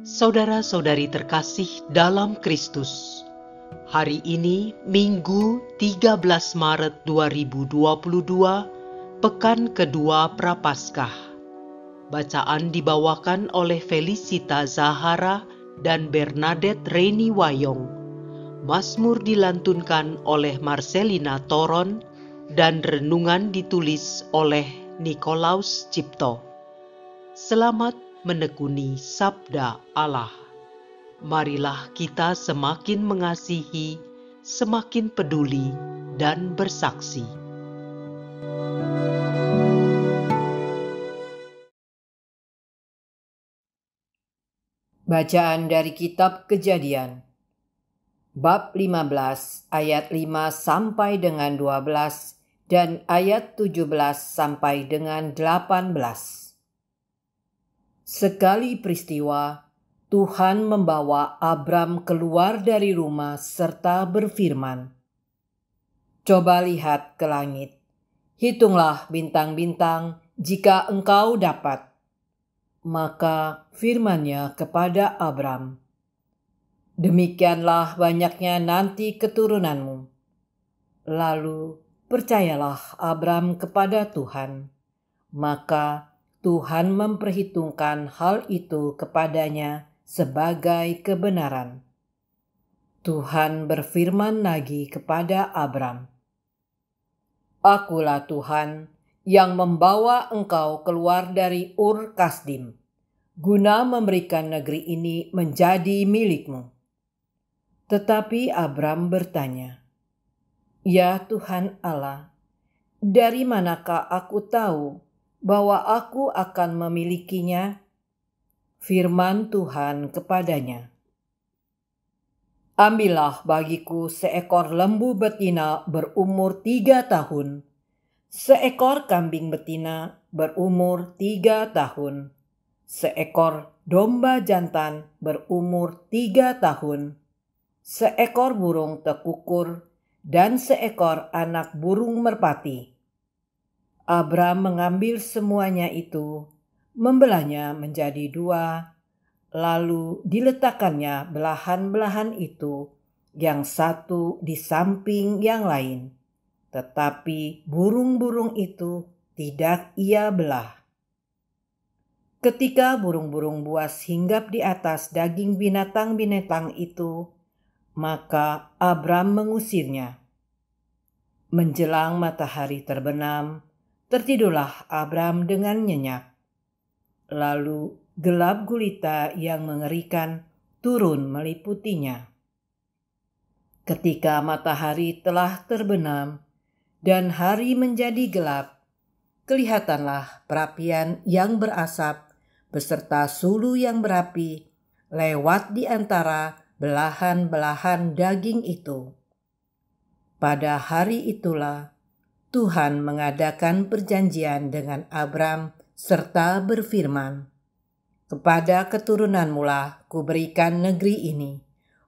Saudara-saudari terkasih dalam Kristus, hari ini Minggu 13 Maret 2022, pekan kedua Prapaskah. Bacaan dibawakan oleh Felicita Zahara dan Bernadette Reni Wayong. Mazmur dilantunkan oleh Marcelina Toron dan renungan ditulis oleh Nikolaus Cipto. Selamat menekuni sabda Allah. Marilah kita semakin mengasihi, semakin peduli, dan bersaksi. Bacaan dari Kitab Kejadian, bab 15 ayat 5 sampai dengan 12 dan ayat 17 sampai dengan 18. Sekali peristiwa, Tuhan membawa Abram keluar dari rumah serta berfirman, "Coba lihat ke langit, hitunglah bintang-bintang jika engkau dapat." Maka firman-Nya kepada Abram, "Demikianlah banyaknya nanti keturunanmu." Lalu percayalah Abram kepada Tuhan, maka Tuhan memperhitungkan hal itu kepadanya sebagai kebenaran. Tuhan berfirman lagi kepada Abram, "Akulah Tuhan yang membawa engkau keluar dari Ur Kasdim, guna memberikan negeri ini menjadi milikmu." Tetapi Abram bertanya, "Ya Tuhan Allah, dari manakah aku tahu bahwa aku akan memilikinya?" Firman Tuhan kepadanya, "Ambillah bagiku seekor lembu betina berumur 3 tahun, seekor kambing betina berumur 3 tahun, seekor domba jantan berumur 3 tahun, seekor burung tekukur, dan seekor anak burung merpati." Abram mengambil semuanya itu, membelahnya menjadi 2, lalu diletakkannya belahan-belahan itu, yang satu di samping yang lain. Tetapi burung-burung itu tidak ia belah. Ketika burung-burung buas hinggap di atas daging binatang-binatang itu, maka Abram mengusirnya. Menjelang matahari terbenam, tertidurlah Abram dengan nyenyak. Lalu gelap gulita yang mengerikan turun meliputinya. Ketika matahari telah terbenam dan hari menjadi gelap, kelihatanlah perapian yang berasap beserta sulu yang berapi lewat di antara belahan-belahan daging itu. Pada hari itulah Tuhan mengadakan perjanjian dengan Abram serta berfirman, "Kepada keturunanmu lah kuberikan negeri ini,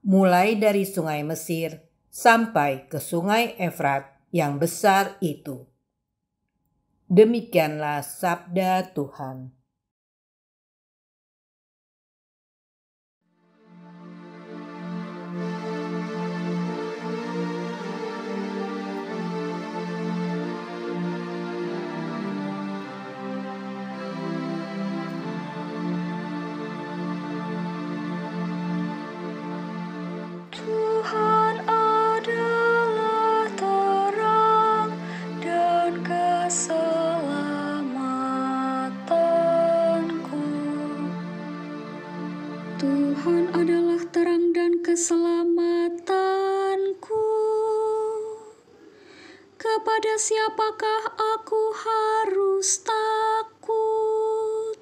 mulai dari sungai Mesir sampai ke sungai Efrat yang besar itu." Demikianlah sabda Tuhan. Tuhan adalah terang dan keselamatanku. Tuhan adalah terang dan keselamatanku. Kepada siapakah aku harus takut?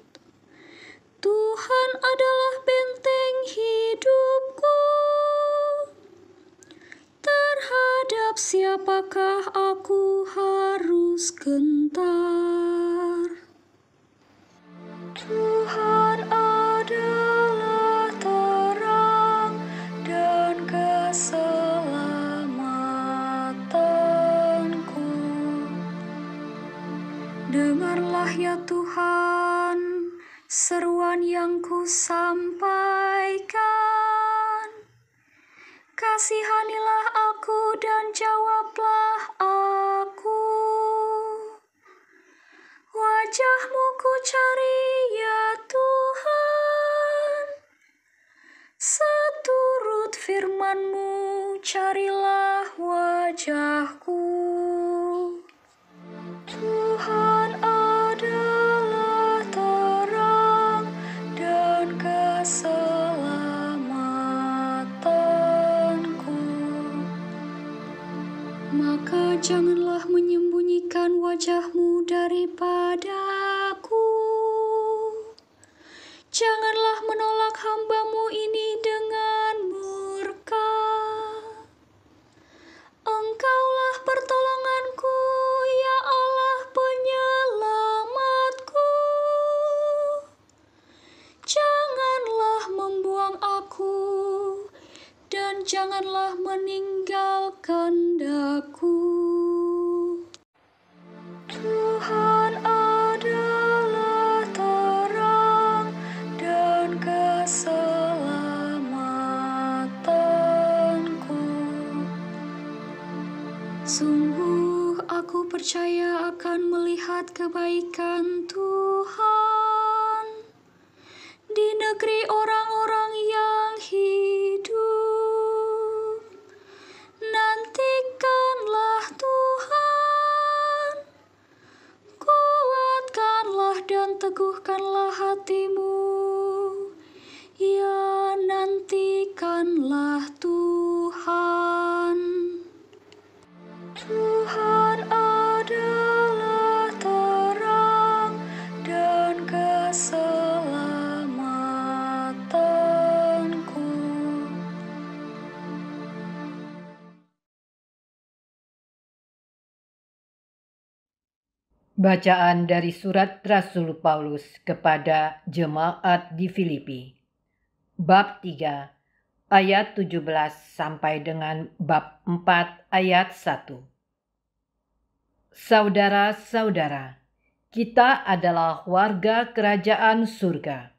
Tuhan adalah benteng hidupku. Terhadap siapakah aku harus gentar? Tuhan adalah terang dan keselamatanku. Dengarlah ya Tuhan, seruan yang ku sampaikan. Kasihanilah aku dan jawablah aku. Wajah-Mu ku cari ya Tuhan, seturut firman-Mu carilah wajah-Ku. Tuhan adalah terang dan keselamatanku. Maka janganlah menyembunyikan wajah-Mu daripadaku. Janganlah menolak hamba-Mu ini dengan murka. Engkaulah pertolonganku, ya Allah penyelamatku. Janganlah membuang aku, dan janganlah meninggalkan daku. Tuhan adalah terang dan keselamatanku. Sungguh aku percaya akan melihat kebaikan Tuhan di negeri orang-orang yang hidup. Nantikanlah Tuhan, kuatkanlah dan teguhkanlah hatimu. Ya, nantikanlah Tuhan. Tuhan adalah terang dan keselamatanku. Bacaan dari surat Rasul Paulus kepada jemaat di Filipi. Bab 3 ayat 17 sampai dengan bab 4 ayat 1. Saudara-saudara, kita adalah warga kerajaan surga.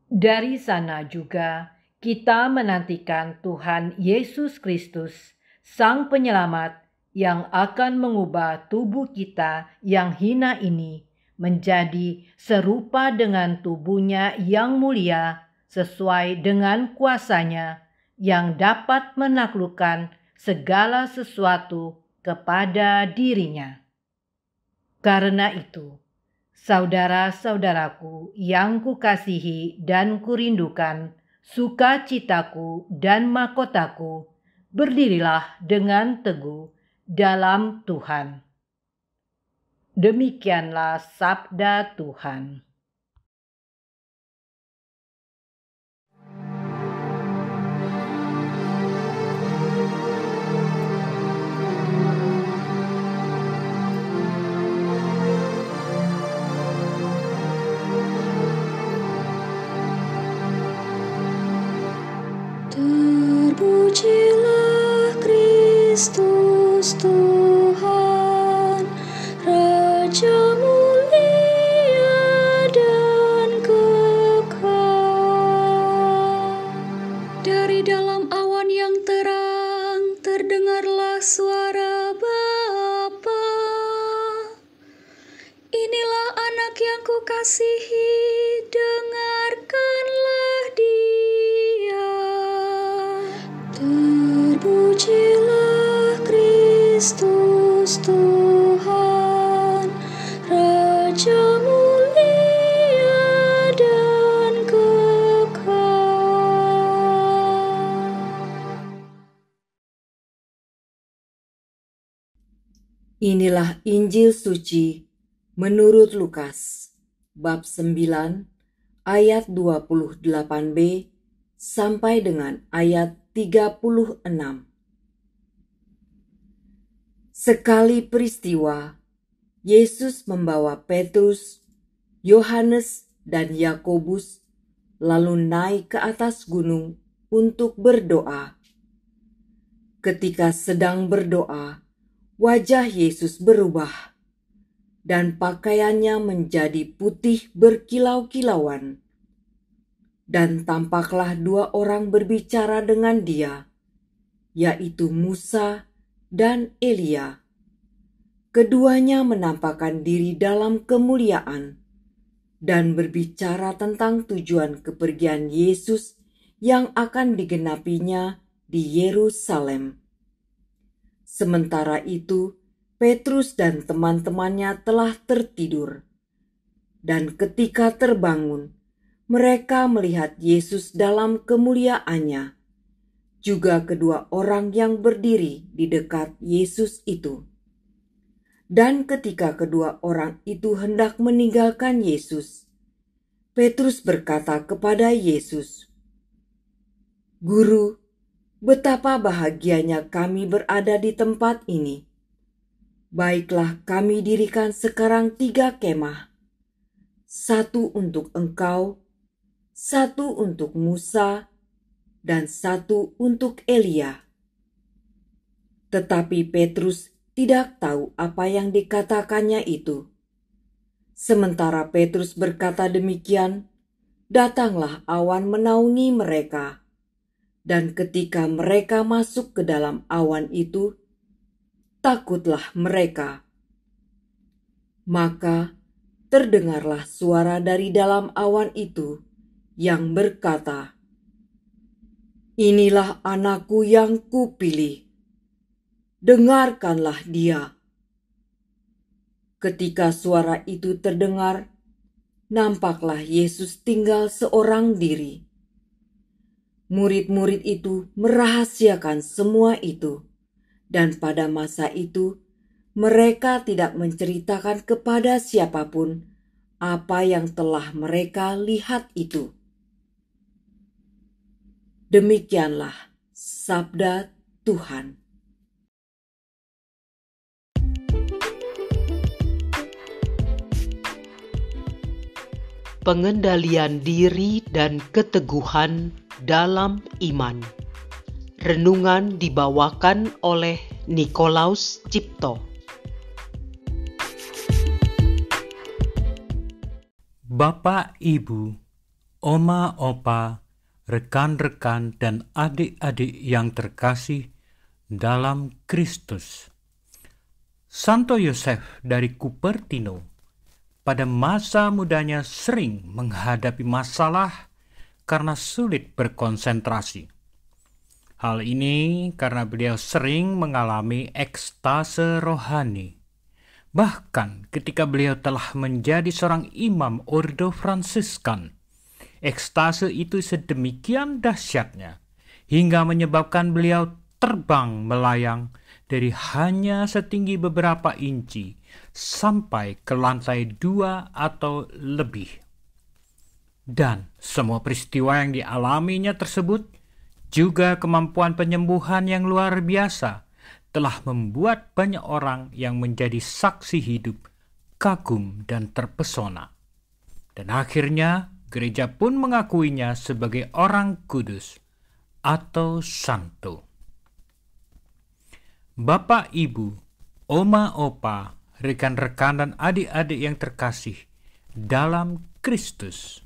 Dari sana juga kita menantikan Tuhan Yesus Kristus, Sang Penyelamat, yang akan mengubah tubuh kita yang hina ini menjadi serupa dengan tubuhnya yang mulia sesuai dengan kuasa-Nya yang dapat menaklukkan segala sesuatu kepada dirinya. Karena itu, saudara-saudaraku yang kukasihi dan kurindukan, sukacitaku dan mahkotaku, berdirilah dengan teguh dalam Tuhan. Demikianlah sabda Tuhan. Terpujilah Kristus Tuhan, Raja mulia dan kekal. Dari dalam awan yang terang terdengarlah suara Bapa. Inilah anak yang kukasihi, dengarkanlah Dia. Terpujilah Kristus Tuhan, Raja mulia dan kekal. Inilah Injil suci menurut Lukas, bab 9, ayat 28b sampai dengan ayat 36. Sekali peristiwa, Yesus membawa Petrus, Yohanes, dan Yakobus lalu naik ke atas gunung untuk berdoa. Ketika sedang berdoa, wajah Yesus berubah. dan pakaiannya menjadi putih berkilau-kilauan. Dan tampaklah dua orang berbicara dengan dia, yaitu Musa dan Elia. Keduanya menampakkan diri dalam kemuliaan dan berbicara tentang tujuan kepergian Yesus yang akan digenapinya di Yerusalem. Sementara itu, Petrus dan teman-temannya telah tertidur. Dan ketika terbangun, mereka melihat Yesus dalam kemuliaannya, juga kedua orang yang berdiri di dekat Yesus itu. Dan ketika kedua orang itu hendak meninggalkan Yesus, Petrus berkata kepada Yesus, "Guru, betapa bahagianya kami berada di tempat ini. Baiklah, kami dirikan sekarang 3 kemah, 1 untuk engkau, 1 untuk Musa, dan 1 untuk Elia." Tetapi Petrus tidak tahu apa yang dikatakannya itu. Sementara Petrus berkata demikian, datanglah awan menaungi mereka. Dan ketika mereka masuk ke dalam awan itu, takutlah mereka. Maka terdengarlah suara dari dalam awan itu yang berkata, "Inilah anakku yang kupilih. Dengarkanlah dia." Ketika suara itu terdengar, nampaklah Yesus tinggal seorang diri. Murid-murid itu merahasiakan semua itu, dan pada masa itu mereka tidak menceritakan kepada siapapun apa yang telah mereka lihat itu. Demikianlah sabda Tuhan. Pengendalian diri dan keteguhan dalam iman. Renungan dibawakan oleh Nikolaus Cipto. Bapak, Ibu, Oma, Opa, rekan-rekan dan adik-adik yang terkasih dalam Kristus. Santo Yosef dari Cupertino pada masa mudanya sering menghadapi masalah karena sulit berkonsentrasi. Hal ini karena beliau sering mengalami ekstase rohani. Bahkan ketika beliau telah menjadi seorang imam Ordo Fransiskan, ekstase itu sedemikian dahsyatnya hingga menyebabkan beliau terbang melayang dari hanya setinggi beberapa inci sampai ke lantai 2 atau lebih. Dan semua peristiwa yang dialaminya tersebut, juga kemampuan penyembuhan yang luar biasa, telah membuat banyak orang yang menjadi saksi hidup kagum dan terpesona. Dan akhirnya gereja pun mengakuinya sebagai orang kudus atau santo. Bapak, Ibu, Oma, Opa, rekan-rekan dan adik-adik yang terkasih dalam Kristus.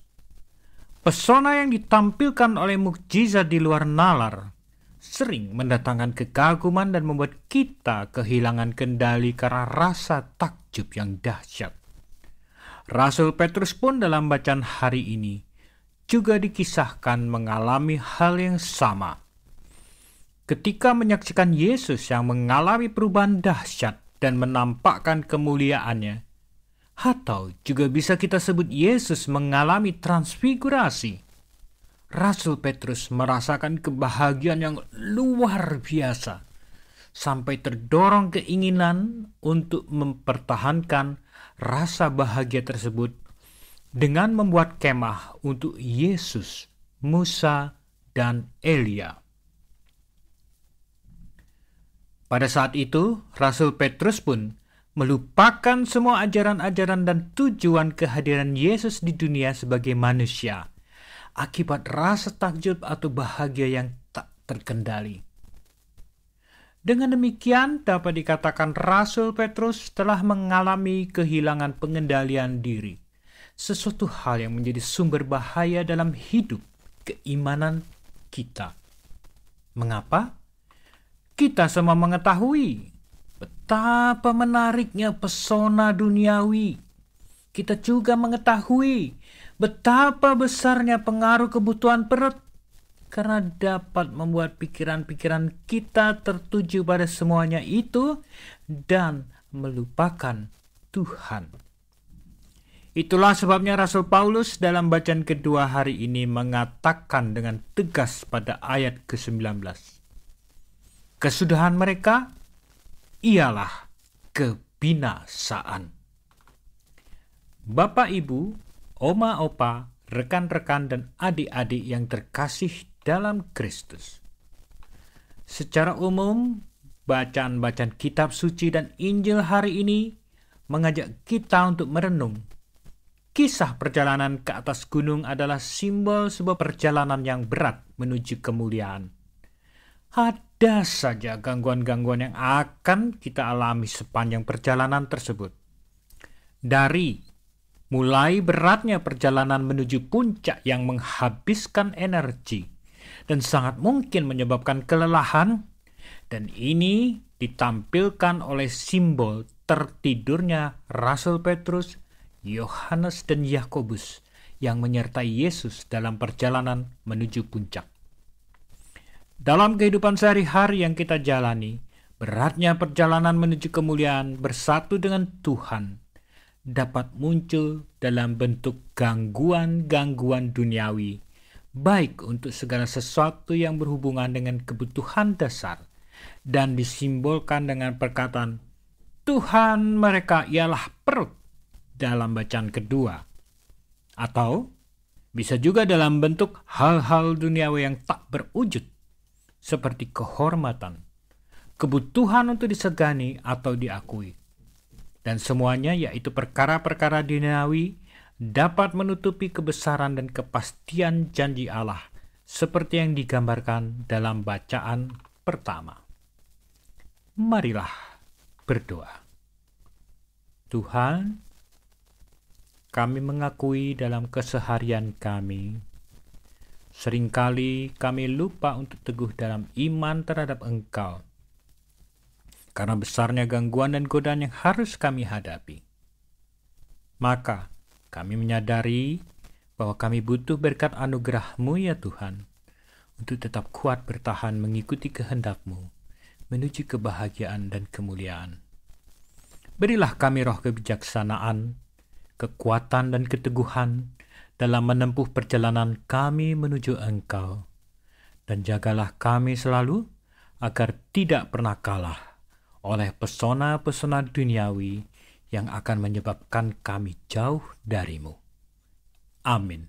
Pesona yang ditampilkan oleh mukjizat di luar nalar sering mendatangkan kekaguman dan membuat kita kehilangan kendali karena rasa takjub yang dahsyat. Rasul Petrus pun dalam bacaan hari ini juga dikisahkan mengalami hal yang sama. Ketika menyaksikan Yesus yang mengalami perubahan dahsyat dan menampakkan kemuliaannya, atau juga bisa kita sebut Yesus mengalami transfigurasi, Rasul Petrus merasakan kebahagiaan yang luar biasa, sampai terdorong keinginan untuk mempertahankan rasa bahagia tersebut dengan membuat kemah untuk Yesus, Musa, dan Elia. Pada saat itu, Rasul Petrus pun melupakan semua ajaran-ajaran dan tujuan kehadiran Yesus di dunia sebagai manusia, akibat rasa takjub atau bahagia yang tak terkendali. Dengan demikian dapat dikatakan Rasul Petrus telah mengalami kehilangan pengendalian diri, sesuatu hal yang menjadi sumber bahaya dalam hidup keimanan kita. Mengapa? Kita semua mengetahui betapa menariknya pesona duniawi. Kita juga mengetahui betapa besarnya pengaruh kebutuhan perut, karena dapat membuat pikiran-pikiran kita tertuju pada semuanya itu dan melupakan Tuhan. Itulah sebabnya Rasul Paulus dalam bacaan kedua hari ini mengatakan dengan tegas pada ayat ke-19. Kesudahan mereka ialah kebinasaan. Bapak, Ibu, Oma, Opa, rekan-rekan dan adik-adik yang terkasih dalam Kristus. Secara umum, bacaan-bacaan kitab suci dan Injil hari ini mengajak kita untuk merenung. Kisah perjalanan ke atas gunung adalah simbol sebuah perjalanan yang berat menuju kemuliaan. Ada saja gangguan-gangguan yang akan kita alami sepanjang perjalanan tersebut. Dari mulai beratnya perjalanan menuju puncak yang menghabiskan energi dan sangat mungkin menyebabkan kelelahan, dan ini ditampilkan oleh simbol tertidurnya Rasul Petrus, Yohanes dan Yakobus yang menyertai Yesus dalam perjalanan menuju puncak. Dalam kehidupan sehari-hari yang kita jalani, beratnya perjalanan menuju kemuliaan bersatu dengan Tuhan dapat muncul dalam bentuk gangguan-gangguan duniawi, baik untuk segala sesuatu yang berhubungan dengan kebutuhan dasar, dan disimbolkan dengan perkataan Tuhan mereka ialah perut dalam bacaan kedua. Atau bisa juga dalam bentuk hal-hal duniawi yang tak berwujud, seperti kehormatan, kebutuhan untuk disegani atau diakui. Dan semuanya, yaitu perkara-perkara duniawi, dapat menutupi kebesaran dan kepastian janji Allah seperti yang digambarkan dalam bacaan pertama. Marilah berdoa. Tuhan, kami mengakui dalam keseharian kami, seringkali kami lupa untuk teguh dalam iman terhadap Engkau, karena besarnya gangguan dan godaan yang harus kami hadapi. Maka kami menyadari bahwa kami butuh berkat anugerah-Mu ya Tuhan, untuk tetap kuat bertahan mengikuti kehendak-Mu, menuju kebahagiaan dan kemuliaan. Berilah kami roh kebijaksanaan, kekuatan dan keteguhan dalam menempuh perjalanan kami menuju Engkau, dan jagalah kami selalu agar tidak pernah kalah oleh pesona-pesona duniawi yang akan menyebabkan kami jauh dari-Mu. Amin.